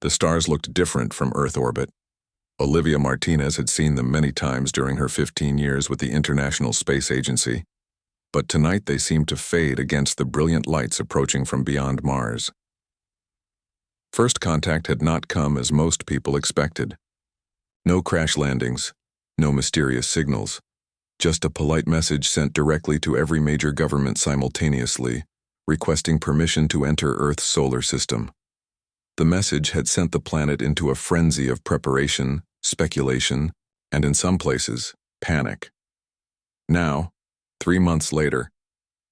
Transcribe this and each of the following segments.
The stars looked different from Earth orbit. Olivia Martinez had seen them many times during her 15 years with the International Space Agency, but tonight they seemed to fade against the brilliant lights approaching from beyond Mars. First contact had not come as most people expected. No crash landings, no mysterious signals, just a polite message sent directly to every major government simultaneously, requesting permission to enter Earth's solar system. The message had sent the planet into a frenzy of preparation, speculation, and in some places, panic. Now, 3 months later,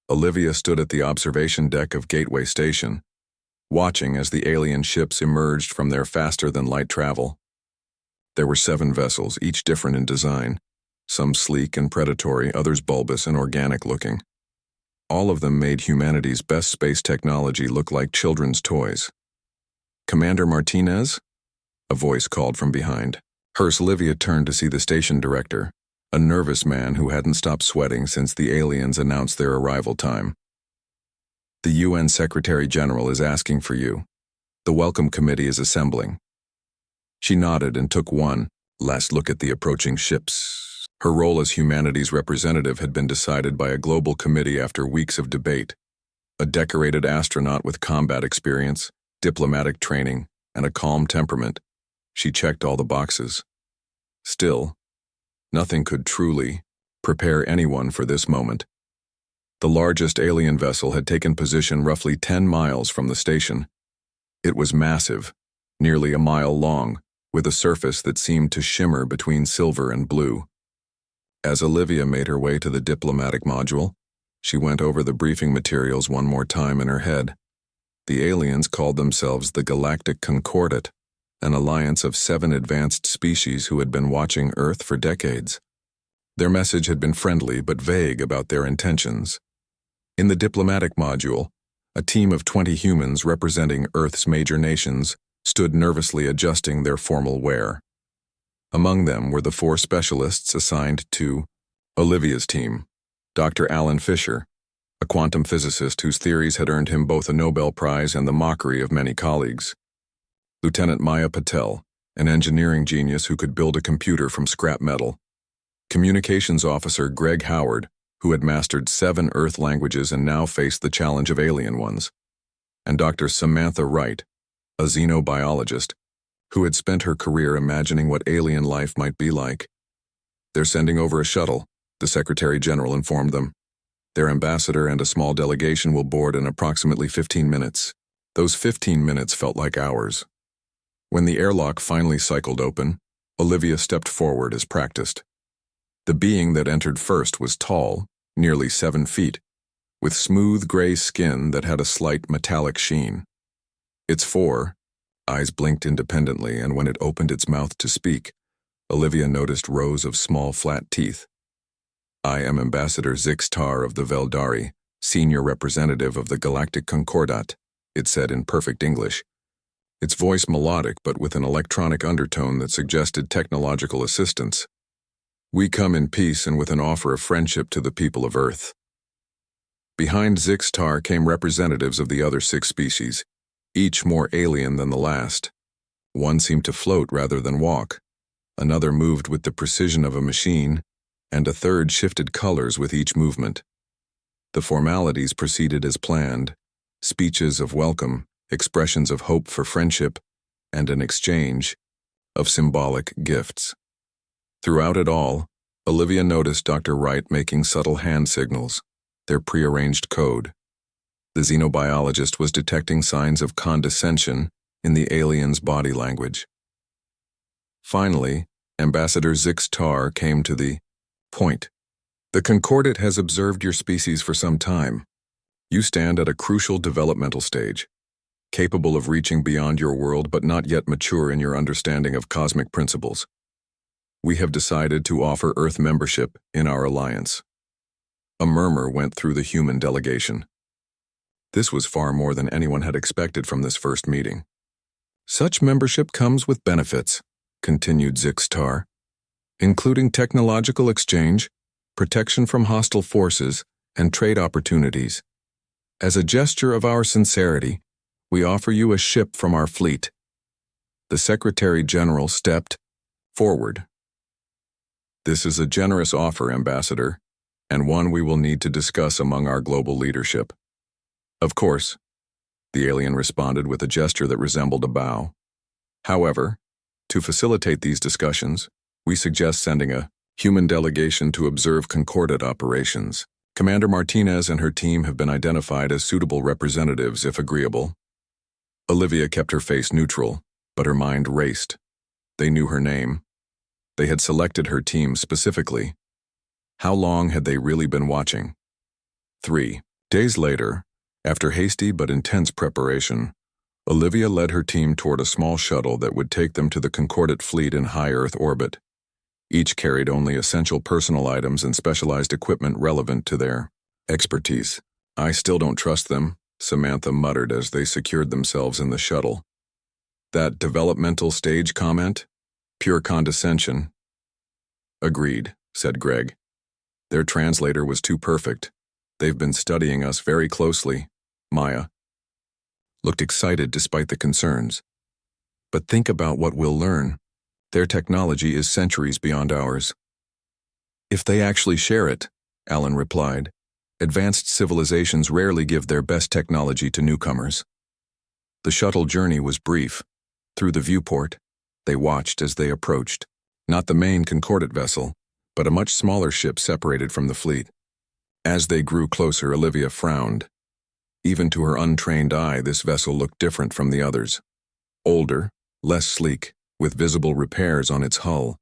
Olivia stood at the observation deck of Gateway Station, watching as the alien ships emerged from their faster-than-light travel. There were 7 vessels, each different in design, some sleek and predatory, others bulbous and organic-looking. All of them made humanity's best space technology look like children's toys. "Commander Martinez?" a voice called from behind. Olivia turned to see the station director, a nervous man who hadn't stopped sweating since the aliens announced their arrival time. "The UN Secretary-General is asking for you. The Welcome Committee is assembling." She nodded and took one last look at the approaching ships. Her role as humanity's representative had been decided by a global committee after weeks of debate. A decorated astronaut with combat experience, diplomatic training, and a calm temperament, she checked all the boxes. Still, nothing could truly prepare anyone for this moment. The largest alien vessel had taken position roughly 10 miles from the station. It was massive, nearly a mile long, with a surface that seemed to shimmer between silver and blue. As Olivia made her way to the diplomatic module, she went over the briefing materials one more time in her head. The aliens called themselves the Galactic Concordat, an alliance of 7 advanced species who had been watching Earth for decades. Their message had been friendly but vague about their intentions. In the diplomatic module, a team of 20 humans representing Earth's major nations stood nervously adjusting their formal wear. Among them were the 4 specialists assigned to Olivia's team: Dr. Alan Fisher, a quantum physicist whose theories had earned him both a Nobel Prize and the mockery of many colleagues; Lieutenant Maya Patel, an engineering genius who could build a computer from scrap metal; Communications Officer Greg Howard, who had mastered 7 Earth languages and now faced the challenge of alien ones; and Dr. Samantha Wright, a xenobiologist, who had spent her career imagining what alien life might be like. "They're sending over a shuttle," the Secretary-General informed them. "Their ambassador and a small delegation will board in approximately 15 minutes. Those 15 minutes felt like hours. When the airlock finally cycled open, Olivia stepped forward as practiced. The being that entered first was tall, nearly 7 feet, with smooth gray skin that had a slight metallic sheen. Its 4 eyes blinked independently, and when it opened its mouth to speak, Olivia noticed rows of small flat teeth. "I am Ambassador Zix Tar of the Veldari, senior representative of the Galactic Concordat," it said in perfect English, its voice melodic but with an electronic undertone that suggested technological assistance. "We come in peace and with an offer of friendship to the people of Earth." Behind Zix Tar came representatives of the other 6 species, each more alien than the last. One seemed to float rather than walk, another moved with the precision of a machine, and a third shifted colors with each movement. The formalities proceeded as planned: speeches of welcome, expressions of hope for friendship, and an exchange of symbolic gifts. Throughout it all, Olivia noticed Dr. Wright making subtle hand signals, their prearranged code. The xenobiologist was detecting signs of condescension in the alien's body language. Finally, Ambassador Zix Tar came to the point. "The Concordat has observed your species for some time. You stand at a crucial developmental stage, capable of reaching beyond your world but not yet mature in your understanding of cosmic principles. We have decided to offer Earth membership in our alliance." A murmur went through the human delegation. This was far more than anyone had expected from this first meeting. "Such membership comes with benefits," continued Zix Tar, "including technological exchange, protection from hostile forces, and trade opportunities. As a gesture of our sincerity, we offer you a ship from our fleet. The Secretary General stepped forward. "This is a generous offer, Ambassador, and one we will need to discuss among our global leadership." "Of course," the alien responded with a gesture that resembled a bow. "However, to facilitate these discussions, we suggest sending a human delegation to observe Concordat operations. Commander Martinez and her team have been identified as suitable representatives if agreeable." Olivia kept her face neutral, but her mind raced. They knew her name. They had selected her team specifically. How long had they really been watching? 3 days later, after hasty but intense preparation, Olivia led her team toward a small shuttle that would take them to the Concordat fleet in high Earth orbit. Each carried only essential personal items and specialized equipment relevant to their expertise. "I still don't trust them," Samantha muttered as they secured themselves in the shuttle. "That developmental stage comment? Pure condescension." "Agreed," said Greg. "Their translator was too perfect. They've been studying us very closely." Maya looked excited despite the concerns. "But think about what we'll learn. Their technology is centuries beyond ours." "If they actually share it," Alan replied. "Advanced civilizations rarely give their best technology to newcomers." The shuttle journey was brief. Through the viewport, they watched as they approached. Not the main Concordat vessel, but a much smaller ship separated from the fleet. As they grew closer, Olivia frowned. Even to her untrained eye, this vessel looked different from the others. Older, less sleek, with visible repairs on its hull.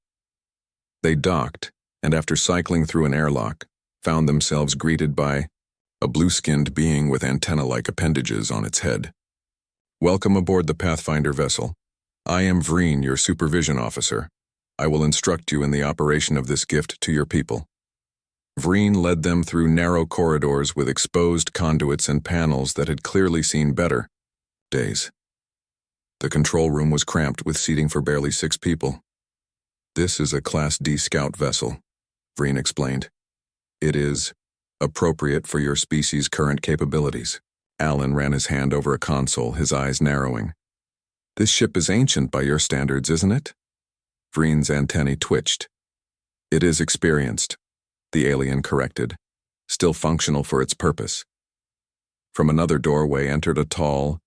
They docked, and after cycling through an airlock, found themselves greeted by a blue-skinned being with antenna-like appendages on its head. "Welcome aboard the Pathfinder vessel. I am Vreen, your supervision officer. I will instruct you in the operation of this gift to your people." Vreen led them through narrow corridors with exposed conduits and panels that had clearly seen better days. The control room was cramped with seating for barely 6 people. "This is a Class D scout vessel," Vreen explained. "It is appropriate for your species' current capabilities." Alan ran his hand over a console, his eyes narrowing. "This ship is ancient by your standards, isn't it?" Vreen's antennae twitched. "It is experienced," the alien corrected, "still functional for its purpose." From another doorway entered a tall,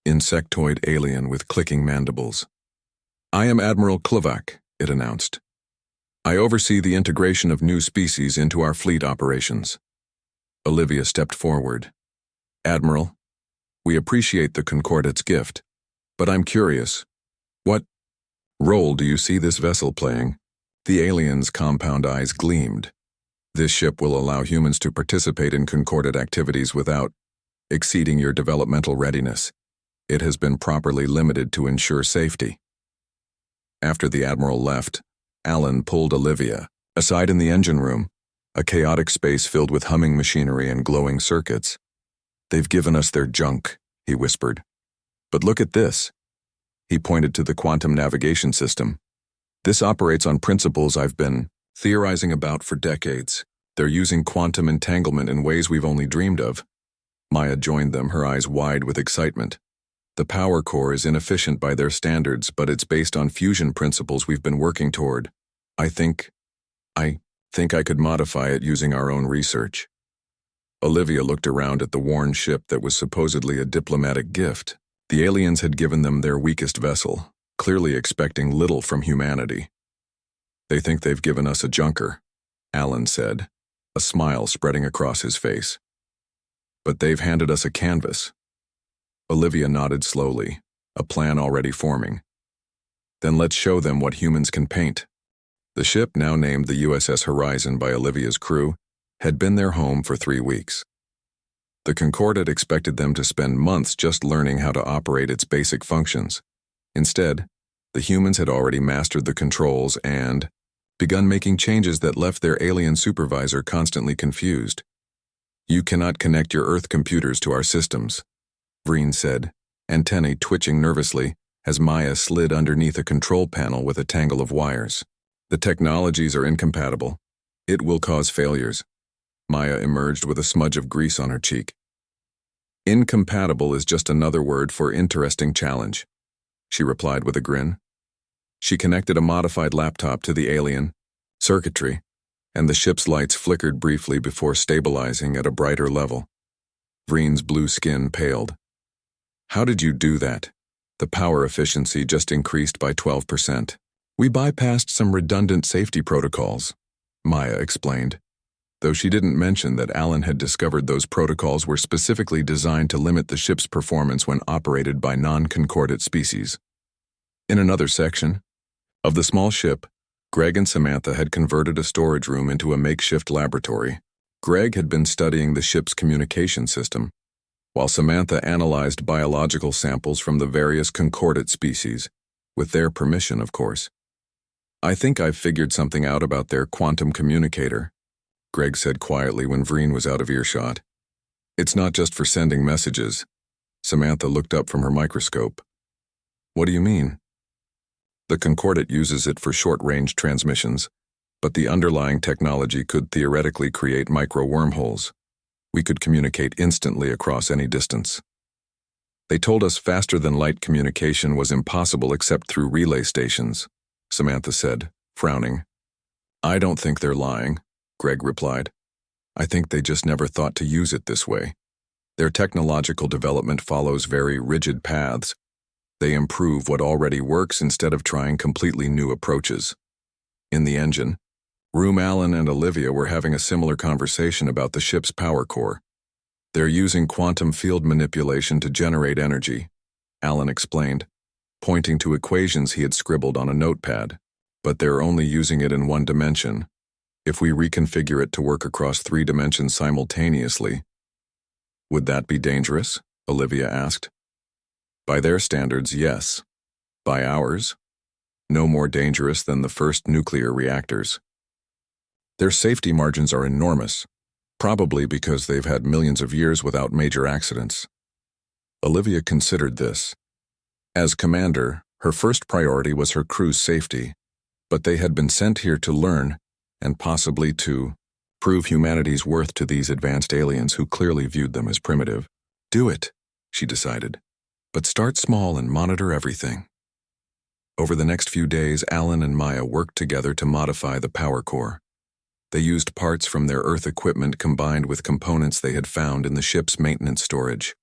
insectoid alien with clicking mandibles. "I am Admiral Klovak," it announced. "I oversee the integration of new species into our fleet operations." Olivia stepped forward. "Admiral, we appreciate the Concordat's gift, but I'm curious, what role do you see this vessel playing?" The alien's compound eyes gleamed. "This ship will allow humans to participate in Concordat activities without exceeding your developmental readiness. It has been properly limited to ensure safety." After the Admiral left, Alan pulled Olivia aside in the engine room, a chaotic space filled with humming machinery and glowing circuits. "They've given us their junk," he whispered. "But look at this." He pointed to the quantum navigation system. "This operates on principles I've been theorizing about for decades. They're using quantum entanglement in ways we've only dreamed of." Maya joined them, her eyes wide with excitement. "The power core is inefficient by their standards, but it's based on fusion principles we've been working toward. I think I could modify it using our own research." Olivia looked around at the worn ship that was supposedly a diplomatic gift. The aliens had given them their weakest vessel, clearly expecting little from humanity. "They think they've given us a junker," Alan said, a smile spreading across his face. "But they've handed us a canvas." Olivia nodded slowly, a plan already forming. "Then let's show them what humans can paint." The ship, now named the USS Horizon by Olivia's crew, had been their home for 3 weeks. The Concordat expected them to spend months just learning how to operate its basic functions. Instead, the humans had already mastered the controls and begun making changes that left their alien supervisor constantly confused. "You cannot connect your Earth computers to our systems," Vreen said, antennae twitching nervously as Maya slid underneath a control panel with a tangle of wires. "The technologies are incompatible. It will cause failures." Maya emerged with a smudge of grease on her cheek. "Incompatible is just another word for interesting challenge." she replied with a grin. She connected a modified laptop to the alien circuitry, and the ship's lights flickered briefly before stabilizing at a brighter level. Vreen's blue skin paled. How did you do that? The power efficiency just increased by 12%. We bypassed some redundant safety protocols, Maya explained, though she didn't mention that Alan had discovered those protocols were specifically designed to limit the ship's performance when operated by non-concordant species. In another section of the small ship, Greg and Samantha had converted a storage room into a makeshift laboratory. Greg had been studying the ship's communication system, while Samantha analyzed biological samples from the various concordant species, with their permission, of course. I think I've figured something out about their quantum communicator, Greg said quietly when Vreen was out of earshot. It's not just for sending messages. Samantha looked up from her microscope. What do you mean? The concordant uses it for short-range transmissions, but the underlying technology could theoretically create micro-wormholes. We could communicate instantly across any distance. They told us faster-than-light communication was impossible except through relay stations, Samantha said, frowning. I don't think they're lying, Greg replied. I think they just never thought to use it this way. Their technological development follows very rigid paths. They improve what already works instead of trying completely new approaches. In the engine room, Alan and Olivia were having a similar conversation about the ship's power core. They're using quantum field manipulation to generate energy, Alan explained, pointing to equations he had scribbled on a notepad. But they're only using it in one dimension. If we reconfigure it to work across 3 dimensions simultaneously, would that be dangerous? Olivia asked. By their standards, yes. By ours, no more dangerous than the first nuclear reactors. Their safety margins are enormous, probably because they've had millions of years without major accidents. Olivia considered this. As commander, her first priority was her crew's safety, but they had been sent here to learn, and possibly to prove humanity's worth to these advanced aliens who clearly viewed them as primitive. Do it, she decided. But start small and monitor everything. Over the next few days, Alan and Maya worked together to modify the power core. They used parts from their Earth equipment combined with components they had found in the ship's maintenance storage.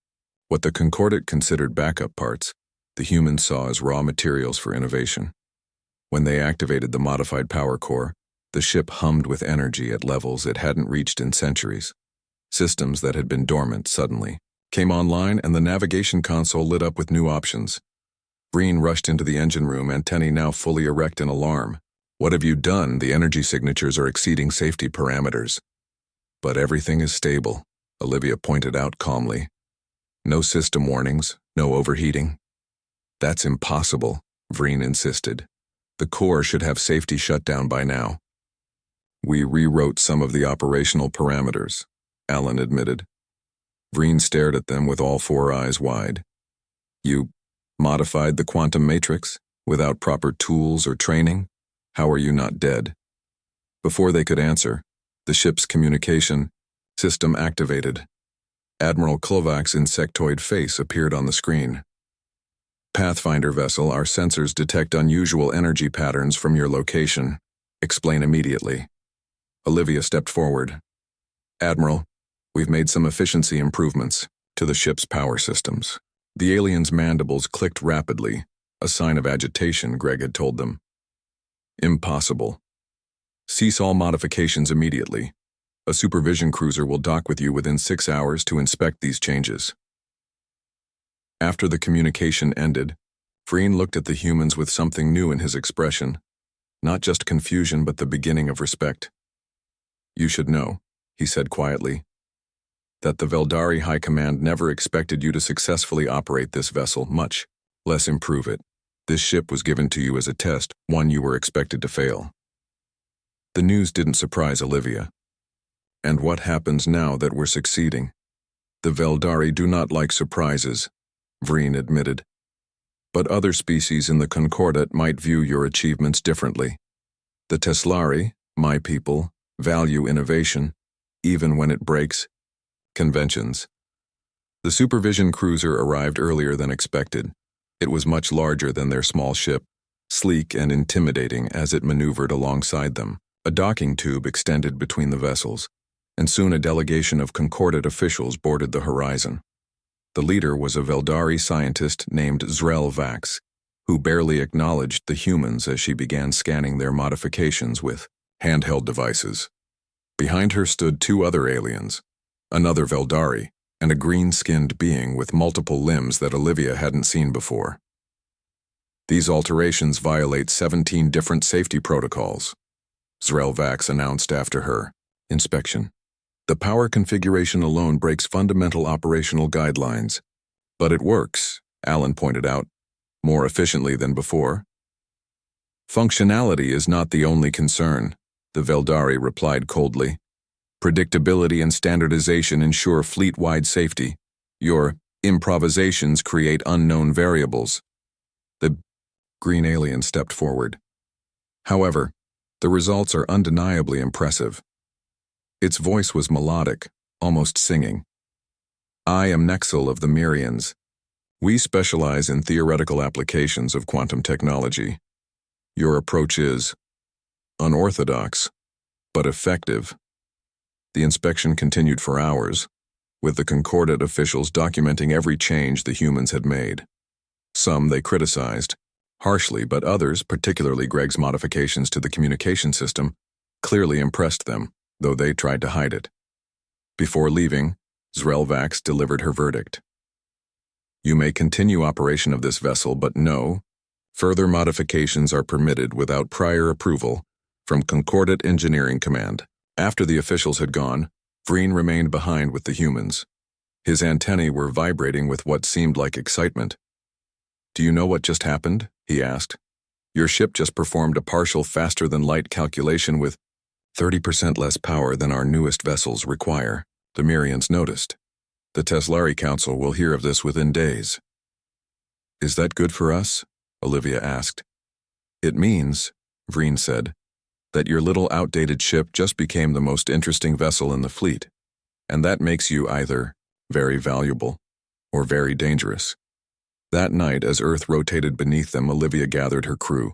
What the concordant considered backup parts, the humans saw as raw materials for innovation. When they activated the modified power core, the ship hummed with energy at levels it hadn't reached in centuries. Systems that had been dormant suddenly came online, and the navigation console lit up with new options. Vreen rushed into the engine room, antennae now fully erect in alarm. What have you done? The energy signatures are exceeding safety parameters. But everything is stable, Olivia pointed out calmly. No system warnings, no overheating. That's impossible, Vreen insisted. The core should have safety shut down by now. We rewrote some of the operational parameters, Alan admitted. Vreen stared at them with all 4 eyes wide. You modified the quantum matrix without proper tools or training? How are you not dead? Before they could answer, the ship's communication system activated. Admiral Klovak's insectoid face appeared on the screen. Pathfinder vessel, our sensors detect unusual energy patterns from your location. Explain immediately. Olivia stepped forward. Admiral, we've made some efficiency improvements to the ship's power systems. The alien's mandibles clicked rapidly, a sign of agitation, Greg had told them. Impossible. Cease all modifications immediately. A supervision cruiser will dock with you within 6 hours to inspect these changes. After the communication ended, Vreen looked at the humans with something new in his expression. Not just confusion, but the beginning of respect. You should know, he said quietly, that the Veldari High Command never expected you to successfully operate this vessel, much less improve it. This ship was given to you as a test, one you were expected to fail. The news didn't surprise Olivia. And what happens now that we're succeeding? The Veldari do not like surprises, Vreen admitted. But other species in the Concordat might view your achievements differently. The Teslari, my people, value innovation, even when it breaks conventions. The supervision cruiser arrived earlier than expected. It was much larger than their small ship, sleek and intimidating as it maneuvered alongside them. A docking tube extended between the vessels, and soon a delegation of Concordat officials boarded the horizon. The leader was a Veldari scientist named Zrel Vax, who barely acknowledged the humans as she began scanning their modifications with handheld devices. Behind her stood two other aliens, another Veldari, and a green-skinned being with multiple limbs that Olivia hadn't seen before. These alterations violate 17 different safety protocols, Zrel Vax announced after her inspection. The power configuration alone breaks fundamental operational guidelines. But it works, Alan pointed out, more efficiently than before. Functionality is not the only concern, the Veldari replied coldly. Predictability and standardization ensure fleet-wide safety. Your improvisations create unknown variables. The green alien stepped forward. However, the results are undeniably impressive. Its voice was melodic, almost singing. I am Nexel of the Myrians. We specialize in theoretical applications of quantum technology. Your approach is unorthodox, but effective. The inspection continued for hours, with the Concordat officials documenting every change the humans had made. Some they criticized, harshly, but others, particularly Greg's modifications to the communication system, clearly impressed them, though they tried to hide it. Before leaving, Zrel Vax delivered her verdict. You may continue operation of this vessel, but no, further modifications are permitted without prior approval from Concordat Engineering Command. After the officials had gone, Vreen remained behind with the humans. His antennae were vibrating with what seemed like excitement. Do you know what just happened? He asked. Your ship just performed a partial faster-than-light calculation with 30% less power than our newest vessels require, the Myrians noticed. The Teslari Council will hear of this within days. Is that good for us? Olivia asked. It means, Vreen said, that your little outdated ship just became the most interesting vessel in the fleet, and that makes you either very valuable or very dangerous. That night, as Earth rotated beneath them, Olivia gathered her crew.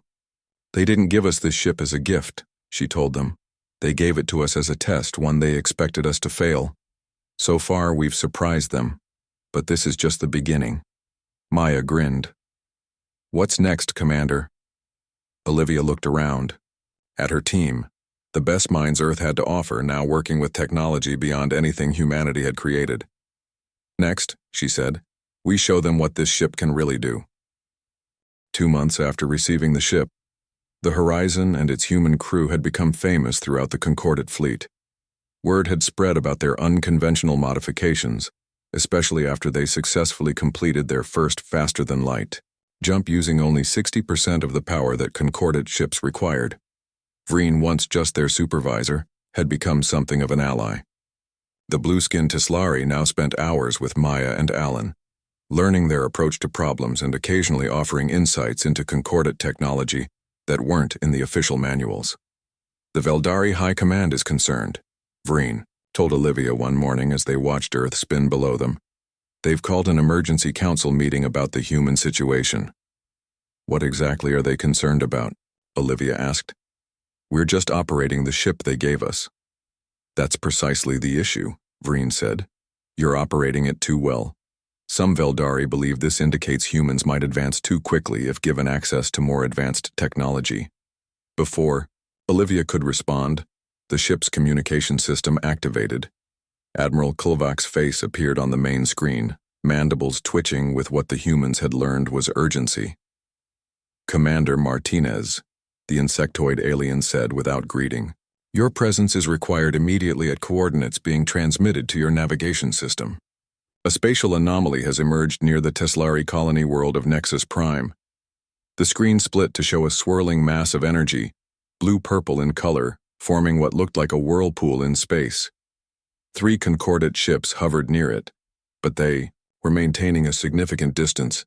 They didn't give us this ship as a gift, she told them. They gave it to us as a test, one they expected us to fail. So far, we've surprised them, but this is just the beginning. Maya grinned. What's next, Commander? Olivia looked around. At her team, the best minds Earth had to offer, now working with technology beyond anything humanity had created. Next, she said, we show them what this ship can really do. 2 months after receiving the ship, the Horizon and its human crew had become famous throughout the Concordat fleet. Word had spread about their unconventional modifications, especially after they successfully completed their first faster-than-light jump using only 60% of the power that Concordat ships required. Vreen, once just their supervisor, had become something of an ally. The blue-skinned Teslari now spent hours with Maya and Alan, learning their approach to problems and occasionally offering insights into Concordat technology that weren't in the official manuals. The Veldari High Command is concerned, Vreen told Olivia one morning as they watched Earth spin below them. They've called an emergency council meeting about the human situation. What exactly are they concerned about? Olivia asked. We're just operating the ship they gave us. That's precisely the issue, Vreen said. You're operating it too well. Some Veldari believe this indicates humans might advance too quickly if given access to more advanced technology. Before Olivia could respond, the ship's communication system activated. Admiral Kulvak's face appeared on the main screen, mandibles twitching with what the humans had learned was urgency. Commander Martinez, the insectoid alien said without greeting. Your presence is required immediately at coordinates being transmitted to your navigation system. A spatial anomaly has emerged near the Teslari colony world of Nexus Prime. The screen split to show a swirling mass of energy, blue-purple in color, forming what looked like a whirlpool in space. 3 Concordat ships hovered near it, but they were maintaining a significant distance.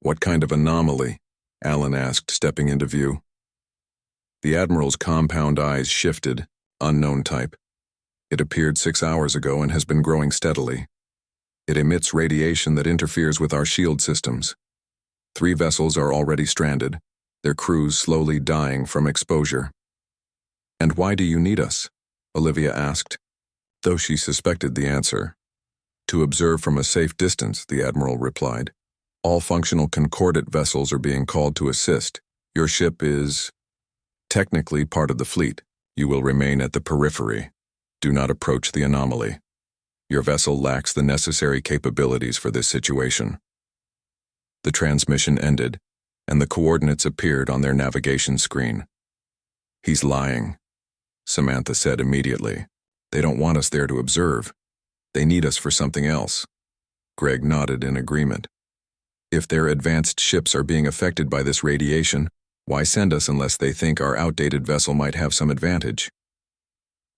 What kind of anomaly? Alan asked, stepping into view. The Admiral's compound eyes shifted, unknown type. It appeared 6 hours ago and has been growing steadily. It emits radiation that interferes with our shield systems. 3 vessels are already stranded, their crews slowly dying from exposure. "And why do you need us?" Olivia asked, though she suspected the answer. "To observe from a safe distance," the Admiral replied. "All functional concordate vessels are being called to assist. Your ship is technically part of the fleet. You will remain at the periphery. Do not approach the anomaly. Your vessel lacks the necessary capabilities for this situation." The transmission ended, and the coordinates appeared on their navigation screen. "He's lying," Samantha said immediately. "They don't want us there to observe. They need us for something else." Greg nodded in agreement. "If their advanced ships are being affected by this radiation, why send us unless they think our outdated vessel might have some advantage?"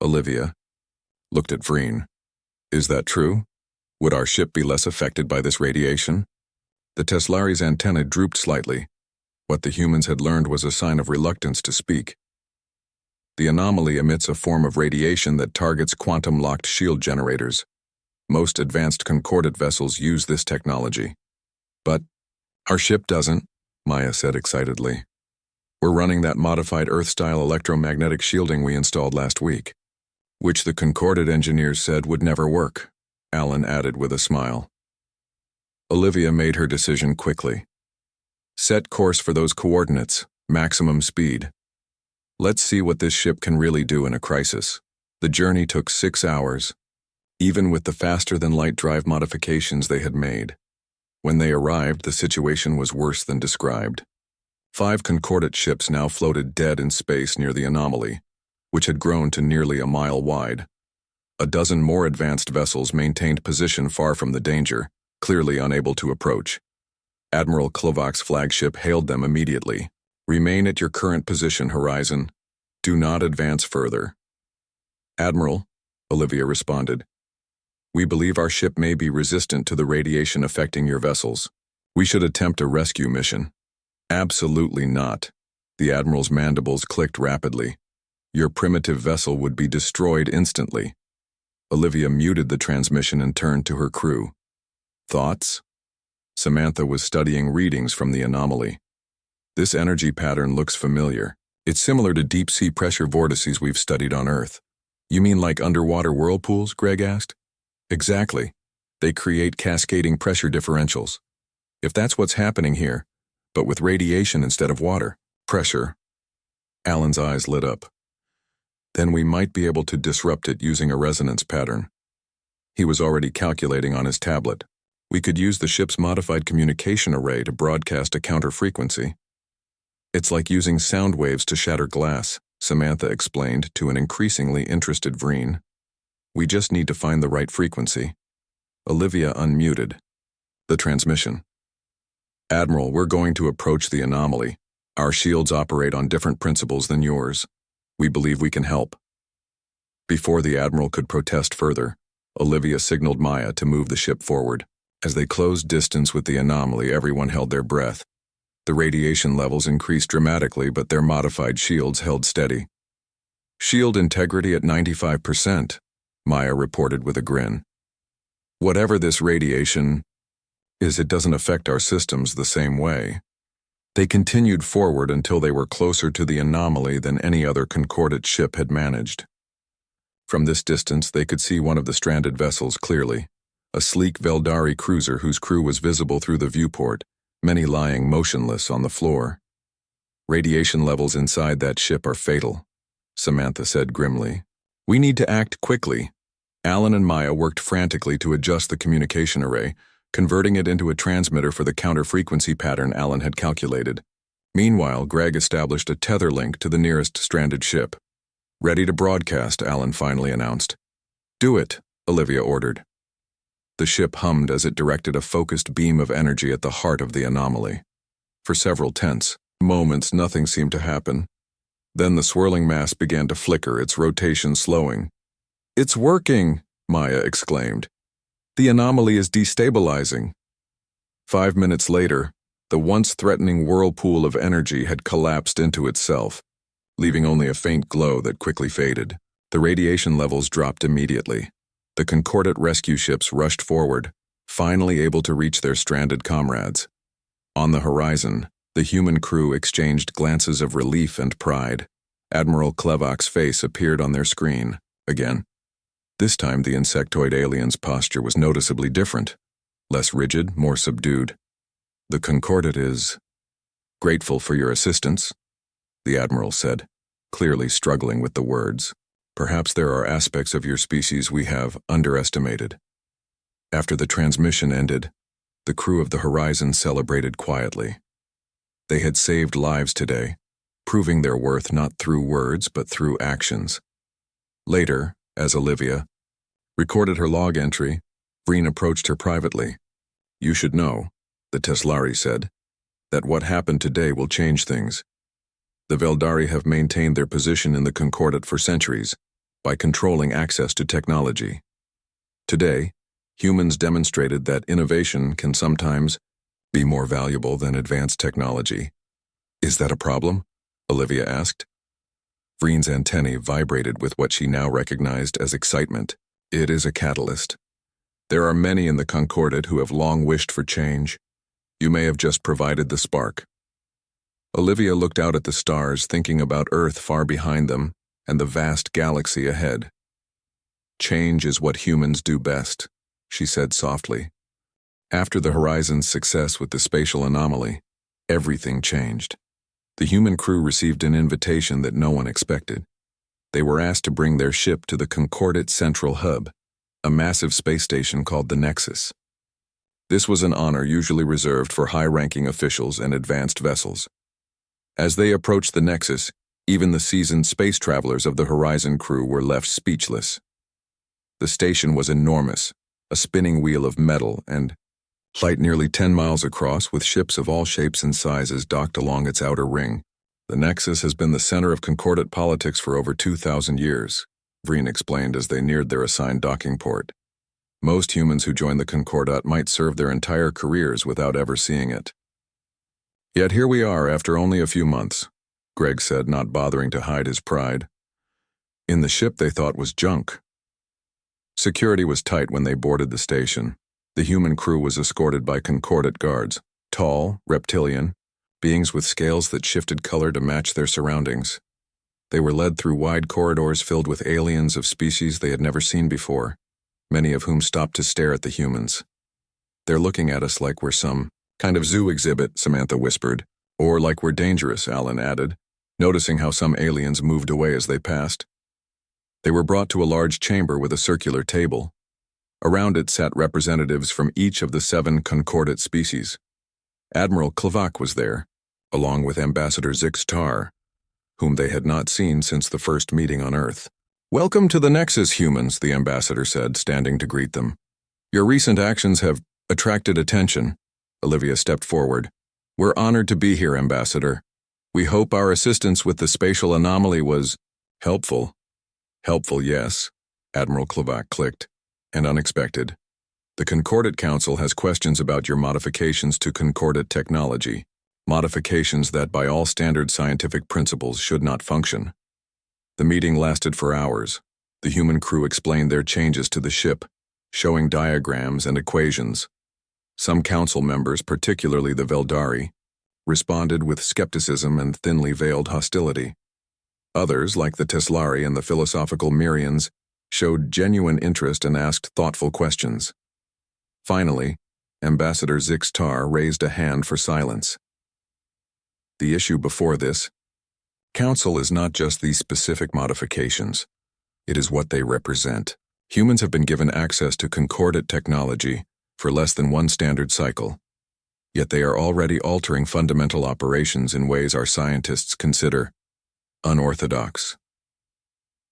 Olivia looked at Vreen. "Is that true? Would our ship be less affected by this radiation?" The Teslari's antenna drooped slightly. What the humans had learned was a sign of reluctance to speak. "The anomaly emits a form of radiation that targets quantum-locked shield generators. Most advanced concordate vessels use this technology. But our ship doesn't," Maya said excitedly. "We're running that modified Earth-style electromagnetic shielding we installed last week, which the concordate engineers said would never work," Alan added with a smile. Olivia made her decision quickly. "Set course for those coordinates, maximum speed. Let's see what this ship can really do in a crisis." The journey took 6 hours, even with the faster-than-light drive modifications they had made. When they arrived, the situation was worse than described. 5 concordate ships now floated dead in space near the anomaly, which had grown to nearly a mile wide. A dozen more advanced vessels maintained position far from the danger, clearly unable to approach. Admiral Klovak's flagship hailed them immediately. "Remain at your current position, Horizon. Do not advance further." "Admiral," Olivia responded, "we believe our ship may be resistant to the radiation affecting your vessels. We should attempt a rescue mission." "Absolutely not." The Admiral's mandibles clicked rapidly. "Your primitive vessel would be destroyed instantly." Olivia muted the transmission and turned to her crew. "Thoughts?" Samantha was studying readings from the anomaly. "This energy pattern looks familiar. It's similar to deep-sea pressure vortices we've studied on Earth." "You mean like underwater whirlpools?" Greg asked. "Exactly. They create cascading pressure differentials. If that's what's happening here, but with radiation instead of water, pressure." Alan's eyes lit up. "Then we might be able to disrupt it using a resonance pattern." He was already calculating on his tablet. "We could use the ship's modified communication array to broadcast a counter-frequency." "It's like using sound waves to shatter glass," Samantha explained to an increasingly interested Vreen. "We just need to find the right frequency." Olivia unmuted. The transmission. "Admiral, we're going to approach the anomaly. Our shields operate on different principles than yours. We believe we can help." Before the Admiral could protest further, Olivia signaled Maya to move the ship forward. As they closed distance with the anomaly, everyone held their breath. The radiation levels increased dramatically, but their modified shields held steady. "Shield integrity at 95%, Maya reported with a grin. "Whatever this radiation is, it doesn't affect our systems the same way." They continued forward until they were closer to the anomaly than any other concordate ship had managed. From this distance, they could see one of the stranded vessels clearly, a sleek Veldari cruiser whose crew was visible through the viewport, many lying motionless on the floor. "Radiation levels inside that ship are fatal," Samantha said grimly. "We need to act quickly." Alan and Maya worked frantically to adjust the communication array, converting it into a transmitter for the counter-frequency pattern Alan had calculated. Meanwhile, Greg established a tether link to the nearest stranded ship. "Ready to broadcast," Alan finally announced. "Do it," Olivia ordered. The ship hummed as it directed a focused beam of energy at the heart of the anomaly. For several tense moments, nothing seemed to happen. Then the swirling mass began to flicker, its rotation slowing. "It's working!" Maya exclaimed. "The anomaly is destabilizing." 5 minutes later, the once threatening whirlpool of energy had collapsed into itself, leaving only a faint glow that quickly faded. The radiation levels dropped immediately. The concordate rescue ships rushed forward, finally able to reach their stranded comrades. On the horizon, the human crew exchanged glances of relief and pride. Admiral Klevak's face appeared on their screen, again. This time the insectoid alien's posture was noticeably different, less rigid, more subdued. "The Concordat is grateful for your assistance," the Admiral said, clearly struggling with the words. "Perhaps there are aspects of your species we have underestimated." After the transmission ended, the crew of the Horizon celebrated quietly. They had saved lives today, proving their worth not through words but through actions. Later, as Olivia recorded her log entry, Vreen approached her privately. "You should know," the Teslari said, "that what happened today will change things. The Veldari have maintained their position in the Concordat for centuries by controlling access to technology. Today, humans demonstrated that innovation can sometimes be more valuable than advanced technology." "Is that a problem?" Olivia asked. Vreen's antennae vibrated with what she now recognized as excitement. "It is a catalyst. There are many in the Concordat who have long wished for change. You may have just provided the spark." Olivia looked out at the stars, thinking about Earth far behind them and the vast galaxy ahead. "Change is what humans do best," she said softly. After the Horizon's success with the spatial anomaly, everything changed. The human crew received an invitation that no one expected. They were asked to bring their ship to the Concordat Central Hub, a massive space station called the Nexus. This was an honor usually reserved for high-ranking officials and advanced vessels. As they approached the Nexus, even the seasoned space travelers of the Horizon crew were left speechless. The station was enormous, a spinning wheel of metal and light nearly 10 miles across, with ships of all shapes and sizes docked along its outer ring. "The Nexus has been the center of Concordat politics for over 2,000 years, Vreen explained as they neared their assigned docking port. "Most humans who join the Concordat might serve their entire careers without ever seeing it. Yet here we are after only a few months," Greg said, not bothering to hide his pride. "In the ship they thought was junk." Security was tight when they boarded the station. The human crew was escorted by Concordat guards, tall, reptilian, beings with scales that shifted color to match their surroundings. They were led through wide corridors filled with aliens of species they had never seen before, many of whom stopped to stare at the humans. "They're looking at us like we're some kind of zoo exhibit," Samantha whispered. "Or like we're dangerous," Alan added, noticing how some aliens moved away as they passed. They were brought to a large chamber with a circular table. Around it sat representatives from each of the 7 Concordat species. Admiral Klevak was there, along with Ambassador Zix-Tar, whom they had not seen since the first meeting on Earth. "Welcome to the Nexus, humans," the ambassador said, standing to greet them. "Your recent actions have attracted attention." Olivia stepped forward. "We're honored to be here, Ambassador. We hope our assistance with the spatial anomaly was helpful." "Helpful, yes," Admiral Klevak clicked. "And unexpected. The Concordat Council has questions about your modifications to Concordat technology, modifications that by all standard scientific principles should not function." The meeting lasted for hours. The human crew explained their changes to the ship, showing diagrams and equations. Some council members, particularly the Veldari, responded with skepticism and thinly veiled hostility. Others, like the Teslari and the philosophical Mirians, showed genuine interest and asked thoughtful questions. Finally, Ambassador Zix-Tar raised a hand for silence. "The issue before this Council is not just these specific modifications. It is what they represent. Humans have been given access to Concordat technology for less than 1 standard cycle. Yet they are already altering fundamental operations in ways our scientists consider unorthodox."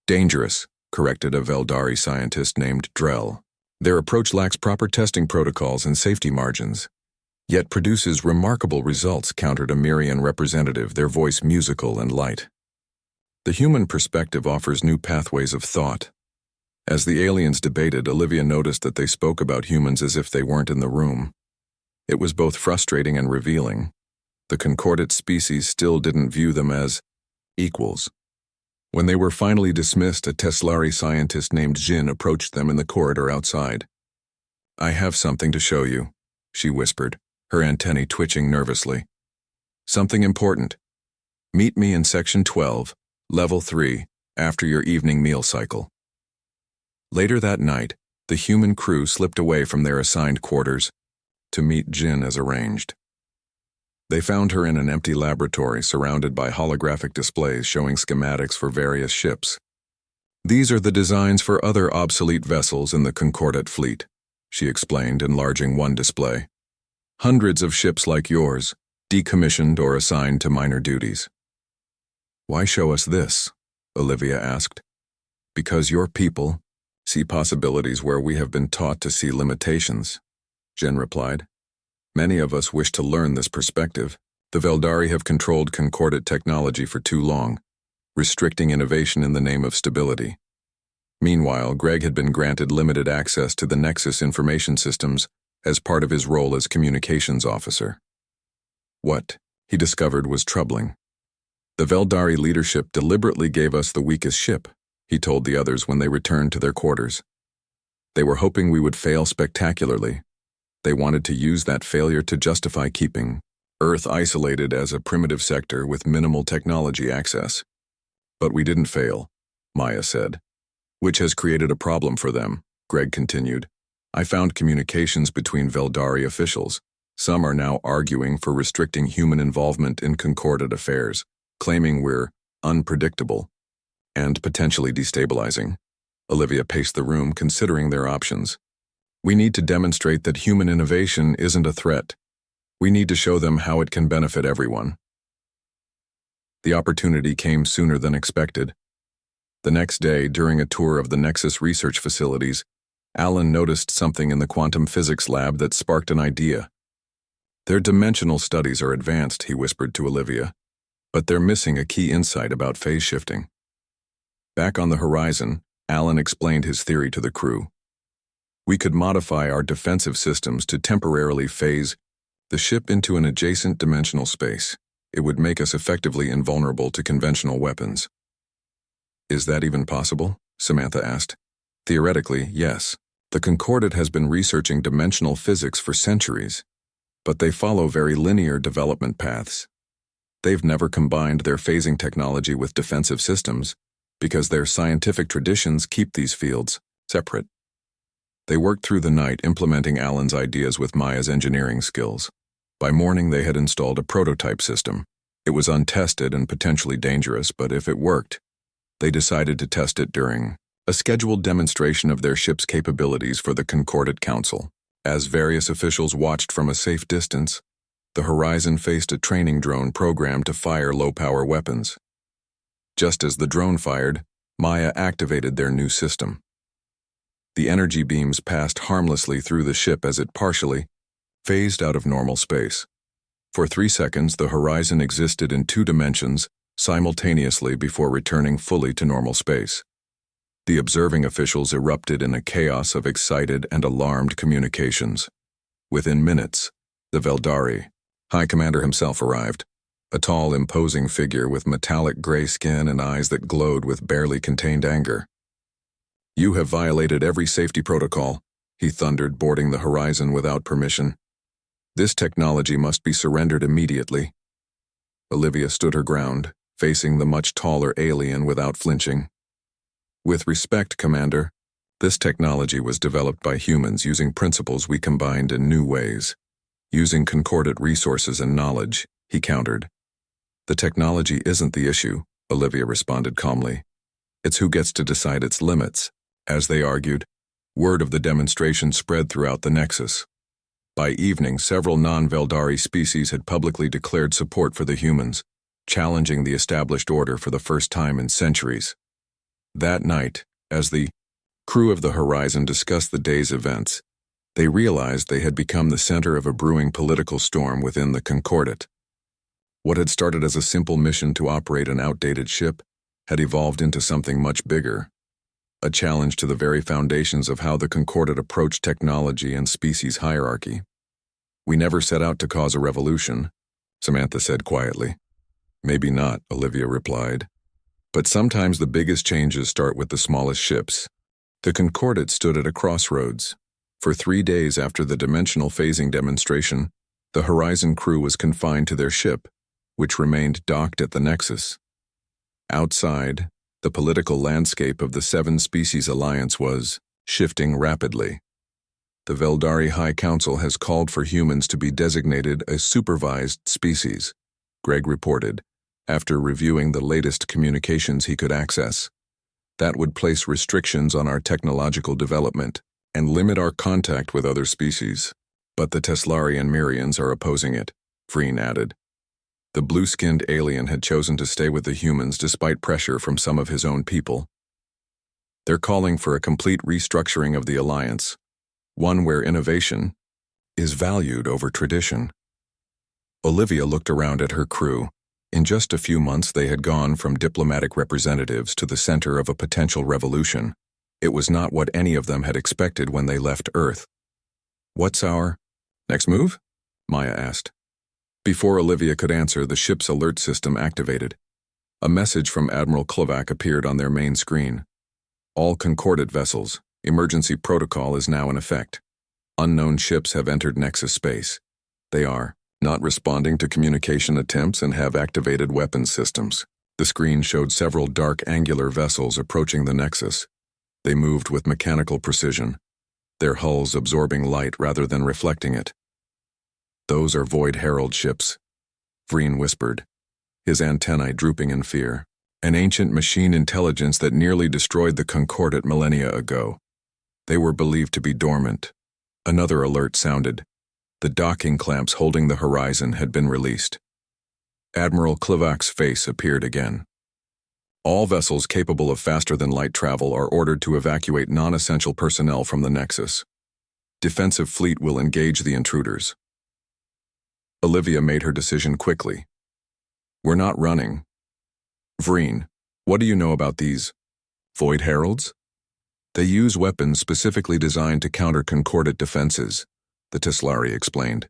"Dangerous," corrected a Veldari scientist named Drell. "Their approach lacks proper testing protocols and safety margins, yet produces remarkable results," countered a Mirian representative, their voice musical and light. "The human perspective offers new pathways of thought." As the aliens debated, Olivia noticed that they spoke about humans as if they weren't in the room. It was both frustrating and revealing. The Concordat species still didn't view them as equals. When they were finally dismissed, a Teslari scientist named Jin approached them in the corridor outside. "I have something to show you," she whispered, her antennae twitching nervously. "Something important. Meet me in Section 12, Level 3, after your evening meal cycle." Later that night, the human crew slipped away from their assigned quarters to meet Jin as arranged. They found her in an empty laboratory surrounded by holographic displays showing schematics for various ships. "These are the designs for other obsolete vessels in the Concordat fleet," she explained, enlarging one display. "Hundreds of ships like yours, decommissioned or assigned to minor duties." "Why show us this?" Olivia asked. "Because your people see possibilities where we have been taught to see limitations," Jin replied. "Many of us wish to learn this perspective. The Veldari have controlled Concordat technology for too long, restricting innovation in the name of stability. Meanwhile, Greg had been granted limited access to the Nexus information systems as part of his role as communications officer. What he discovered was troubling. "The Veldari leadership deliberately gave us the weakest ship," he told the others when they returned to their quarters. "They were hoping we would fail spectacularly. They wanted to use that failure to justify keeping Earth isolated as a primitive sector with minimal technology access. But we didn't fail," Maya said. "Which has created a problem for them," Greg continued. "I found communications between Veldari officials. Some are now arguing for restricting human involvement in Concordat affairs, claiming we're unpredictable and potentially destabilizing." Olivia paced the room, considering their options. "We need to demonstrate that human innovation isn't a threat. We need to show them how it can benefit everyone." The opportunity came sooner than expected. The next day, during a tour of the Nexus research facilities, Alan noticed something in the quantum physics lab that sparked an idea. "Their dimensional studies are advanced," he whispered to Olivia, "but they're missing a key insight about phase shifting." Back on the horizon, Alan explained his theory to the crew. "We could modify our defensive systems to temporarily phase the ship into an adjacent dimensional space. It would make us effectively invulnerable to conventional weapons." "Is that even possible?" Samantha asked. "Theoretically, yes. The Concordat has been researching dimensional physics for centuries, but they follow very linear development paths. They've never combined their phasing technology with defensive systems because their scientific traditions keep these fields separate." They worked through the night implementing Alan's ideas with Maya's engineering skills. By morning, they had installed a prototype system. It was untested and potentially dangerous, but if it worked, they decided to test it during a scheduled demonstration of their ship's capabilities for the Concordat Council. As various officials watched from a safe distance, the horizon faced a training drone programmed to fire low-power weapons. Just as the drone fired, Maya activated their new system. The energy beams passed harmlessly through the ship as it partially phased out of normal space. For 3 seconds, the horizon existed in 2 dimensions simultaneously before returning fully to normal space. The observing officials erupted in a chaos of excited and alarmed communications. Within minutes, the Veldari High Commander himself arrived, a tall, imposing figure with metallic gray skin and eyes that glowed with barely contained anger. "You have violated every safety protocol," he thundered, boarding the horizon without permission. "This technology must be surrendered immediately." Olivia stood her ground, facing the much taller alien without flinching. "With respect, Commander, this technology was developed by humans using principles we combined in new ways. Using Concordat resources and knowledge," he countered. "The technology isn't the issue," Olivia responded calmly. "It's who gets to decide its limits." As they argued, word of the demonstration spread throughout the Nexus. By evening, several non-Veldari species had publicly declared support for the humans, challenging the established order for the first time in centuries. That night, as the crew of the Horizon discussed the day's events, they realized they had become the center of a brewing political storm within the Concordat. What had started as a simple mission to operate an outdated ship had evolved into something much bigger. A challenge to the very foundations of how the Concordat approached technology and species hierarchy. "We never set out to cause a revolution," Samantha said quietly. "Maybe not," Olivia replied. "But sometimes the biggest changes start with the smallest ships." The Concordat stood at a crossroads. For 3 days after the dimensional phasing demonstration, The Horizon crew was confined to their ship, which remained docked at the Nexus. Outside, the political landscape of the Seven-Species Alliance was shifting rapidly. The Veldari High Council has called for humans to be designated a supervised species, Greg reported, after reviewing the latest communications he could access. That would place restrictions on our technological development and limit our contact with other species. But the Teslari and Mirians are opposing it, Vreen added. The blue-skinned alien had chosen to stay with the humans despite pressure from some of his own people. They're calling for a complete restructuring of the Alliance, one where innovation is valued over tradition. Olivia looked around at her crew. In just a few months, they had gone from diplomatic representatives to the center of a potential revolution. It was not what any of them had expected when they left Earth. "What's our next move?" Maya asked. Before Olivia could answer, the ship's alert system activated. A message from Admiral Klavak appeared on their main screen. "All Concordat vessels, emergency protocol is now in effect. Unknown ships have entered Nexus space. They are not responding to communication attempts and have activated weapons systems." The screen showed several dark angular vessels approaching the Nexus. They moved with mechanical precision, their hulls absorbing light rather than reflecting it. "Those are Void Herald ships," Vreen whispered, his antennae drooping in fear. "An ancient machine intelligence that nearly destroyed the Concordat millennia ago. They were believed to be dormant." Another alert sounded. The docking clamps holding the Horizon had been released. Admiral Klavak's face appeared again. "All vessels capable of faster-than-light travel are ordered to evacuate non-essential personnel from the Nexus. Defensive fleet will engage the intruders." Olivia made her decision quickly. "We're not running." "Vreen, what do you know about these Void Heralds?" "They use weapons specifically designed to counter Concordat defenses," the Teslari explained.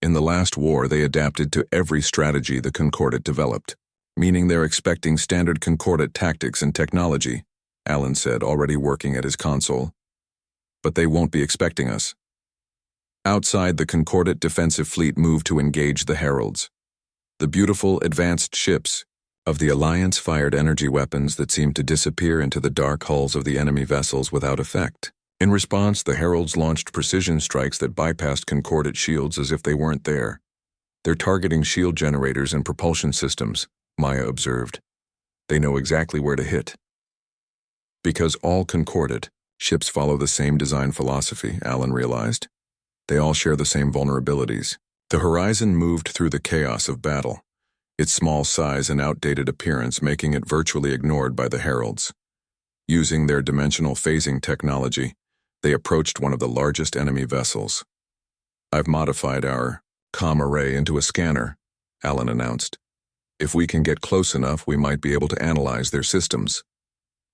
"In the last war, they adapted to every strategy the Concordat developed, meaning they're expecting standard Concordat tactics and technology," Alan said, already working at his console. "But they won't be expecting us." Outside, the Concordat defensive fleet moved to engage the Heralds. The beautiful, advanced ships of the Alliance fired energy weapons that seemed to disappear into the dark hulls of the enemy vessels without effect. In response, the Heralds launched precision strikes that bypassed Concordat shields as if they weren't there. "They're targeting shield generators and propulsion systems," Maya observed. "They know exactly where to hit." Because all Concordat ships follow the same design philosophy, Alan realized. They all share the same vulnerabilities. The Horizon moved through the chaos of battle, its small size and outdated appearance making it virtually ignored by the Heralds. Using their dimensional phasing technology, they approached one of the largest enemy vessels. "I've modified our comm array into a scanner," Alan announced. "If we can get close enough, we might be able to analyze their systems."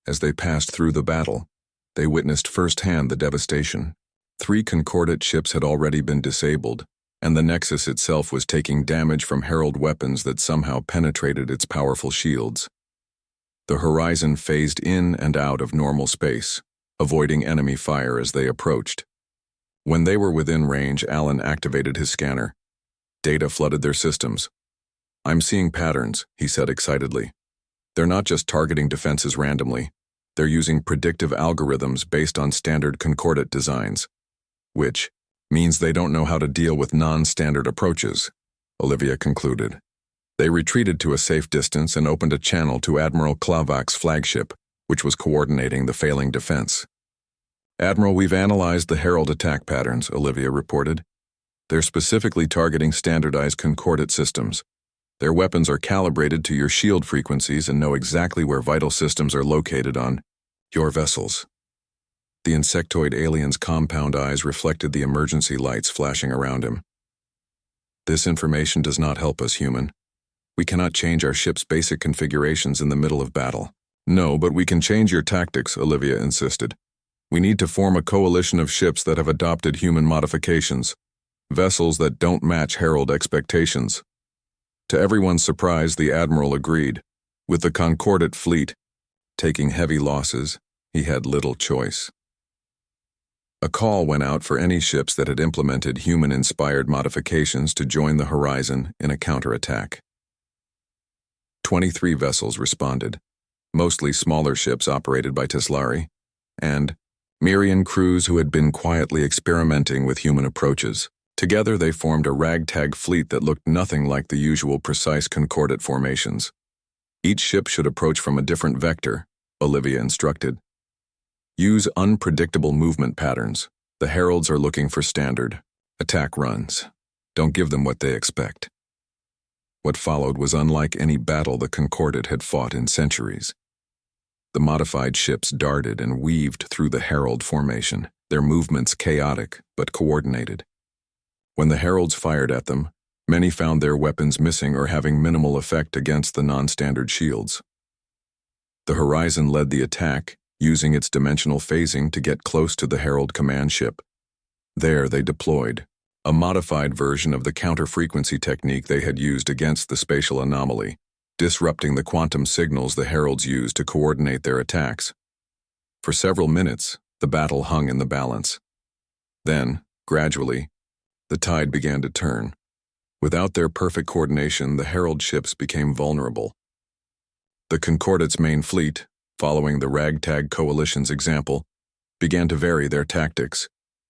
As they passed through the battle, they witnessed firsthand the devastation. 3 Concordat ships had already been disabled, and the Nexus itself was taking damage from Herald weapons that somehow penetrated its powerful shields. The Horizon phased in and out of normal space, avoiding enemy fire as they approached. When they were within range, Alan activated his scanner. Data flooded their systems. "I'm seeing patterns," he said excitedly. "They're not just targeting defenses randomly. They're using predictive algorithms based on standard Concordat designs. Which means they don't know how to deal with non-standard approaches," Olivia concluded. They retreated to a safe distance and opened a channel to Admiral Klavak's flagship, which was coordinating the failing defense. "Admiral, we've analyzed the Herald attack patterns," Olivia reported. "They're specifically targeting standardized Concordat systems. Their weapons are calibrated to your shield frequencies and know exactly where vital systems are located on your vessels." The insectoid alien's compound eyes reflected the emergency lights flashing around him. "This information does not help us, human. We cannot change our ship's basic configurations in the middle of battle." "No, but we can change your tactics," Olivia insisted. "We need to form a coalition of ships that have adopted human modifications, vessels that don't match Herald expectations." To everyone's surprise, the Admiral agreed. With the Concordat fleet taking heavy losses, he had little choice. A call went out for any ships that had implemented human-inspired modifications to join the Horizon in a counterattack. 23 vessels responded, mostly smaller ships operated by Teslari, and Mirian crews who had been quietly experimenting with human approaches. Together they formed a ragtag fleet that looked nothing like the usual precise concordate formations. Each ship should approach from a different vector, Olivia instructed. Use unpredictable movement patterns. The heralds are looking for standard attack runs. Don't give them what they expect. What followed was unlike any battle the Concordate had fought in centuries. The modified ships darted and weaved through the herald formation, their movements chaotic but coordinated. When the heralds fired at them, many found their weapons missing or having minimal effect against the non-standard shields. The Horizon led the attack, using its dimensional phasing to get close to the Herald command ship. There they deployed, a modified version of the counter-frequency technique they had used against the spatial anomaly, disrupting the quantum signals the Heralds used to coordinate their attacks. For several minutes, the battle hung in the balance. Then, gradually, the tide began to turn. Without their perfect coordination, the Herald ships became vulnerable. The Concordate's main fleet, following the Ragtag Coalition's example, began to vary their tactics,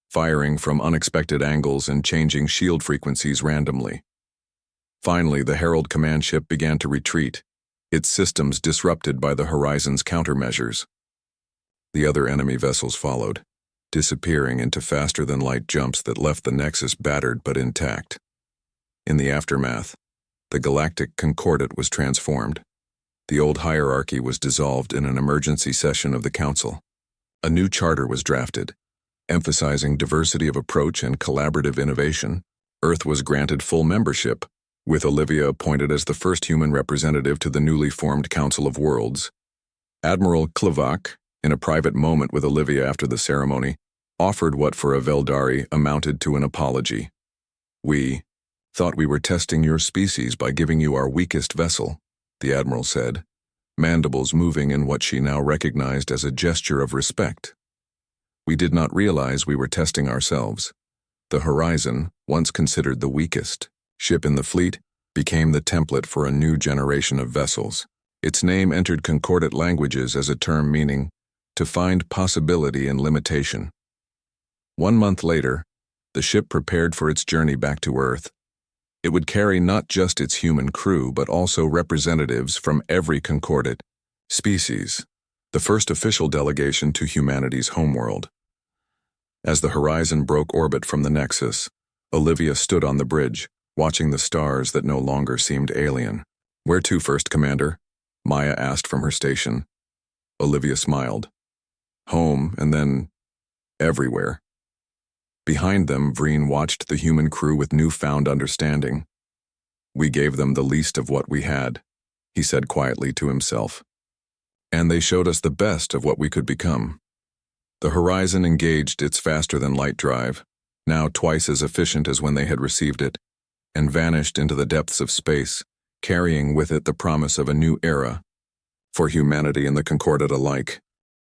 firing from unexpected angles and changing shield frequencies randomly. Finally, the Herald command ship began to retreat, its systems disrupted by the Horizon's countermeasures. The other enemy vessels followed, disappearing into faster-than-light jumps that left the Nexus battered but intact. In the aftermath, the Galactic Concordate was transformed. The old hierarchy was dissolved in an emergency session of the Council. A new charter was drafted, emphasizing diversity of approach and collaborative innovation. Earth was granted full membership, with Olivia appointed as the first human representative to the newly formed Council of Worlds. Admiral Klavak, in a private moment with Olivia after the ceremony, offered what for a Veldari amounted to an apology. "We thought we were testing your species by giving you our weakest vessel," the Admiral said, mandibles moving in what she now recognized as a gesture of respect. "We did not realize we were testing ourselves. The Horizon, once considered the weakest ship in the fleet, became the template for a new generation of vessels. Its name entered concordate languages as a term meaning to find possibility in limitation." 1 month later, the ship prepared for its journey back to Earth. It would carry not just its human crew, but also representatives from every concordate species, the first official delegation to humanity's homeworld. As the Horizon broke orbit from the Nexus, Olivia stood on the bridge, watching the stars that no longer seemed alien. "Where to, First Commander?" Maya asked from her station. Olivia smiled. "Home, and then everywhere." Behind them, Vreen watched the human crew with newfound understanding. "We gave them the least of what we had," he said quietly to himself. "And they showed us the best of what we could become." The Horizon engaged its faster-than-light drive, now twice as efficient as when they had received it, and vanished into the depths of space, carrying with it the promise of a new era for humanity and the Concordate alike.